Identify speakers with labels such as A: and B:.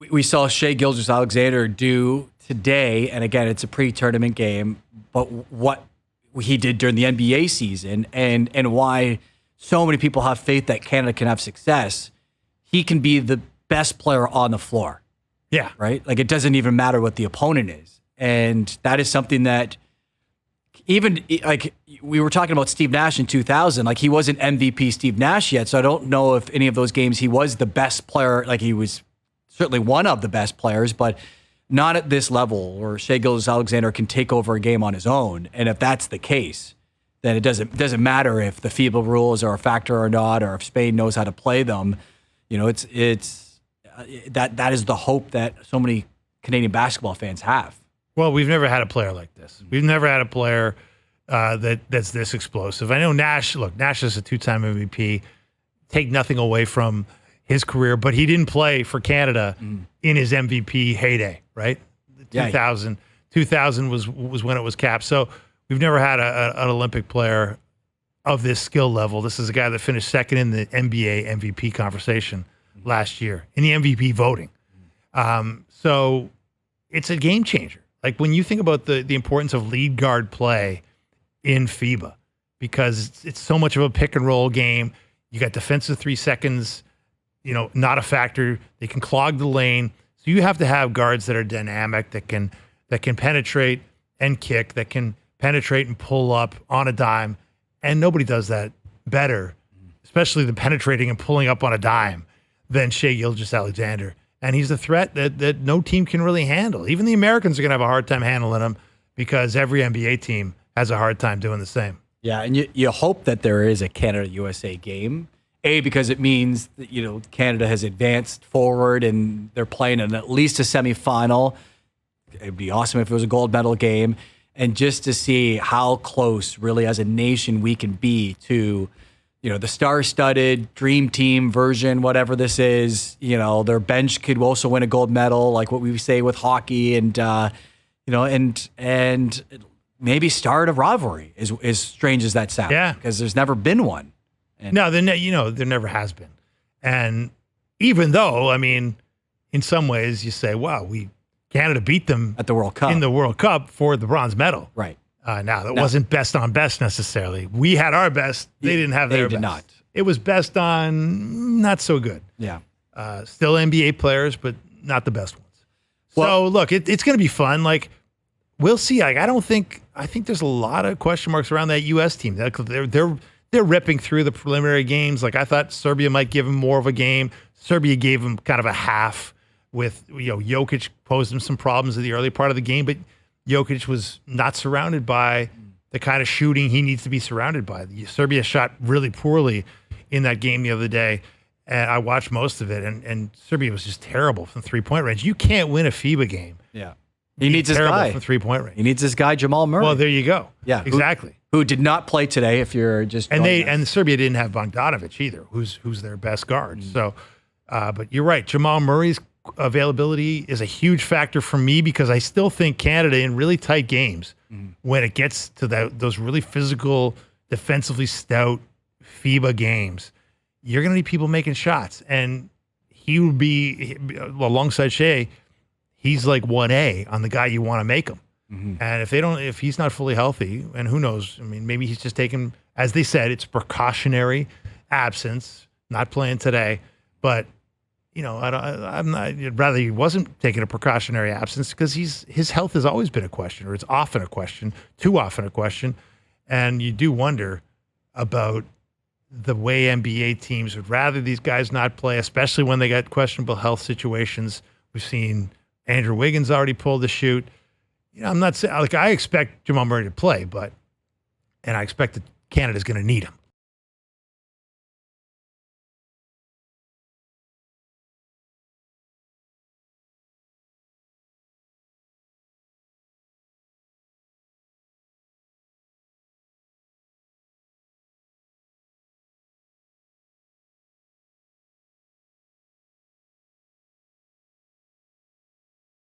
A: we saw Shai Gilgeous-Alexander do today, and again, it's a pre-tournament game, but what he did during the NBA season and why so many people have faith that Canada can have success, he can be the best player on the floor.
B: Yeah.
A: Right? Like, it doesn't even matter what the opponent is. And that is something that even, like, we were talking about Steve Nash in 2000, like, he wasn't MVP Steve Nash yet, so I don't know if any of those games he was the best player, like, he was certainly one of the best players, but not at this level where Shai Gilgeous-Alexander can take over a game on his own. And if that's the case, then it doesn't matter if the FIBA rules are a factor or not, or if Spain knows how to play them. You know, that is the hope that so many Canadian basketball fans have.
B: Well, we've never had a player like this. We've never had a player that's this explosive. I know Nash. Look, Nash is a 2-time MVP. Take nothing away from his career, but he didn't play for Canada in his MVP heyday, right? 2000 was when it was capped. So we've never had an Olympic player of this skill level. This is a guy that finished second in the NBA MVP conversation last year in the MVP voting. So it's a game changer. Like, when you think about the importance of lead guard play in FIBA, because it's so much of a pick and roll game. You got defensive 3 seconds, not a factor. They can clog the lane. So you have to have guards that are dynamic, that can penetrate and kick, that can penetrate and pull up on a dime. And nobody does that better, especially the penetrating and pulling up on a dime, than Shai Gilgeous-Alexander. And he's a threat that no team can really handle. Even the Americans are going to have a hard time handling him, because every NBA team has a hard time doing the same.
A: Yeah, and you hope that there is a Canada-USA game. Because it means that, Canada has advanced forward and they're playing in at least a semifinal. It'd be awesome if it was a gold medal game. And just to see how close, really, as a nation, we can be to, the star-studded dream team version, whatever this is. Their bench could also win a gold medal, like what we say with hockey, and and maybe start a rivalry. As strange as that sounds,
B: yeah,
A: because there's never been one.
B: No, there never has been. And even though, in some ways you say, wow, Canada beat them
A: at the World Cup,
B: in the World Cup for the bronze medal.
A: Right.
B: That wasn't best on best necessarily. We had our best. They didn't have their best. They did not. It was best on not so good.
A: Yeah.
B: Still NBA players, but not the best ones. So look, it's going to be fun. Like, we'll see. Like, I think there's a lot of question marks around that U.S. team. They're ripping through the preliminary games. Like, I thought Serbia might give him more of a game. Serbia gave him kind of a half with, Jokic posed him some problems in the early part of the game, but Jokic was not surrounded by the kind of shooting he needs to be surrounded by. Serbia shot really poorly in that game the other day, and I watched most of it, and Serbia was just terrible from three-point range. You can't win a FIBA game.
A: Yeah. He needs this guy
B: from three-point range.
A: He needs this guy, Jamal Murray.
B: Well, there you go.
A: Yeah.
B: Exactly.
A: Who did not play today, if you're just
B: and Serbia didn't have Bogdanovic either, who's their best guard. So, but you're right. Jamal Murray's availability is a huge factor for me, because I still think Canada, in really tight games, when it gets to those really physical, defensively stout FIBA games, you're going to need people making shots, and he would be alongside Shai. He's like 1A on the guy you want to make him. And if he's not fully healthy, and who knows, maybe he's just taking, as they said, it's precautionary absence, not playing today. But, I'd rather he wasn't taking a precautionary absence, because his health has always been a question, or it's often a question, too often a question. And you do wonder about the way NBA teams would rather these guys not play, especially when they got questionable health situations. We've seen Andrew Wiggins already pull the chute. I'm not saying, like, I expect Jamal Murray to play, and I expect that Canada's going to need him.